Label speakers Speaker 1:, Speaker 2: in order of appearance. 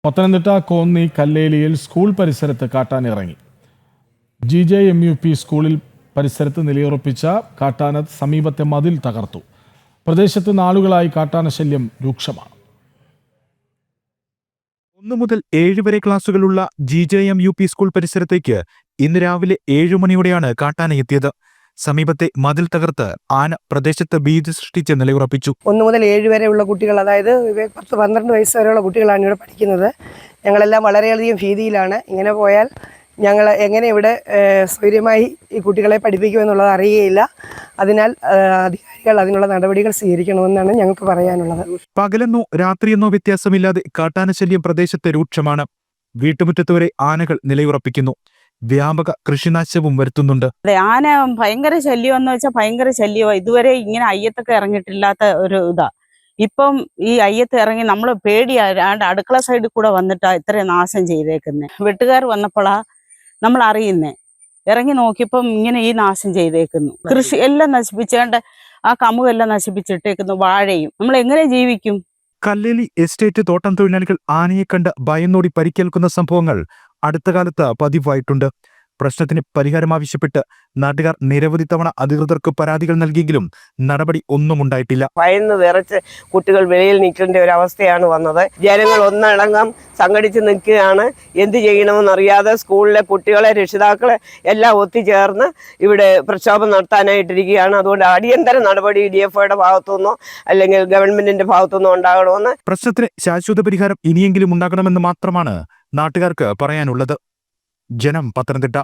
Speaker 1: Pathanamthitta Konni കല്ലേലിയിൽ school പരിസരത്ത് കാട്ടാന ഇറങ്ങി. GJMUP സ്കൂളിൽ പരിസരത്ത് നിലയുറപ്പിച്ച കാട്ടാന സമീപത്തെ മതിൽ തകർത്തു. പ്രദേശത്ത് നാളുകളായി കാട്ടാന ശല്യം രൂക്ഷമാണ്.
Speaker 2: 1 മുതൽ 7 വരെ ക്ലാസുകളുള്ള GJMUP സ്കൂൾ പരിസരത്തേക്ക് ഇന്ന് രാവിലെ 7 മണിയോടെയാണ് കാട്ടാന എത്തിയത്. സമീപത്തെ മതിൽ തകർത്ത് ആന പ്രദേശത്ത് ഭീതി സൃഷ്ടിച്ച് നിലയുറപ്പിച്ചു.
Speaker 3: 1 മുതൽ 7 വരെയുള്ള കുട്ടികൾ, അതായത് 10-12 വയസ്സ് വരെയുള്ള കുട്ടികളാണ് ഇവിടെ പഠിക്കുന്നത്. ഞങ്ങളെല്ലാം വളരെയധികം ഭീതിയിലാണ്. ഇങ്ങനെ പോയാൽ ഞങ്ങൾ എങ്ങനെ ഇവിടെ സ്വൈര്യമായി ഈ കുട്ടികളെ പഠിപ്പിക്കുമെന്നുള്ളത് അറിയുകയില്ല. അതിനാൽ അധികാരികൾ അതിനുള്ള നടപടികൾ സ്വീകരിക്കണമെന്നാണ് ഞങ്ങൾക്ക് പറയാനുള്ളത്.
Speaker 2: പകലെന്നോ രാത്രിയെന്നോ വ്യത്യാസമില്ലാതെ കാട്ടാന ശല്യം പ്രദേശത്ത് രൂക്ഷമാണ്. വീട്ടുമുറ്റത്ത് വരെ ആനകൾ നിലയുറപ്പിക്കുന്നു. വ്യാപക കൃഷിനാശവും വരുത്തുന്നുണ്ട്.
Speaker 4: ആന ഭയങ്കര ശല്യം എന്ന് വെച്ചാൽ ഭയങ്കര ശല്യമാണ്. ഇതുവരെ ഇങ്ങനെ അയ്യത്തൊക്കെ ഇറങ്ങിയിട്ടില്ലാത്ത ഒരു ഇതാ. ഇപ്പം ഈ അയ്യത്ത് ഇറങ്ങി നമ്മൾ പേടിയാണ്ട് അടുക്കള സൈഡിൽ കൂടെ വന്നിട്ടാ ഇത്രയും നാശം ചെയ്തേക്കുന്നത്. വെട്ടുകാർ വന്നപ്പോഴാ നമ്മൾ അറിയുന്നേ. ഇറങ്ങി നോക്കിയപ്പം ഇങ്ങനെ ഈ നാശം ചെയ്തേക്കുന്നു. കൃഷി എല്ലാം നശിപ്പിച്ചേണ്ട, ആ കമുകെല്ലാം നശിപ്പിച്ചിട്ടേക്കുന്നു. വാഴയും നമ്മൾ എങ്ങനെ ജീവിക്കും?
Speaker 2: കല്ലേലി എസ്റ്റേറ്റ് തോട്ടം തൊഴിലാളികൾ ആനയെ കണ്ട് ഭയന്നോടി പരിക്കേൽക്കുന്ന സംഭവങ്ങൾ അടുത്ത കാലത്ത് പതിവായിട്ടുണ്ട്. പ്രശ്നത്തിന് പരിഹാരം ആവശ്യപ്പെട്ട് നാട്ടുകാർ നിരവധി തവണ അധികൃതർക്ക് പരാതികൾ നൽകിയെങ്കിലും നടപടി ഒന്നും ഉണ്ടായിട്ടില്ല.
Speaker 5: ഭയന്ന് വിറച്ച് കുട്ടികൾ വെളിയിൽ നിൽക്കേണ്ട ഒരു അവസ്ഥയാണ് വന്നത്. ജനങ്ങൾ ഒന്നടങ്കം സംഘടിച്ച് നിൽക്കുകയാണ്. എന്ത് ചെയ്യണമെന്നറിയാതെ സ്കൂളിലെ കുട്ടികളെ, രക്ഷിതാക്കളെ എല്ലാം ഒത്തുചേർന്ന് ഇവിടെ പ്രക്ഷോഭം നടത്താനായിട്ടിരിക്കുകയാണ്. അതുകൊണ്ട് അടിയന്തര നടപടി DFOയുടെ ഭാഗത്തുനിന്നോ അല്ലെങ്കിൽ ഗവൺമെന്റിന്റെ ഭാഗത്തുനിന്നോ ഉണ്ടാകണമെന്ന്.
Speaker 2: പ്രശ്നത്തിന് ശാശ്വത പരിഹാരം ഇനിയെങ്കിലും ഉണ്ടാകണമെന്ന് മാത്രമാണ് നാട്ടുകാർക്ക് പറയാനുള്ളത്. ജനം, പത്തനംതിട്ട.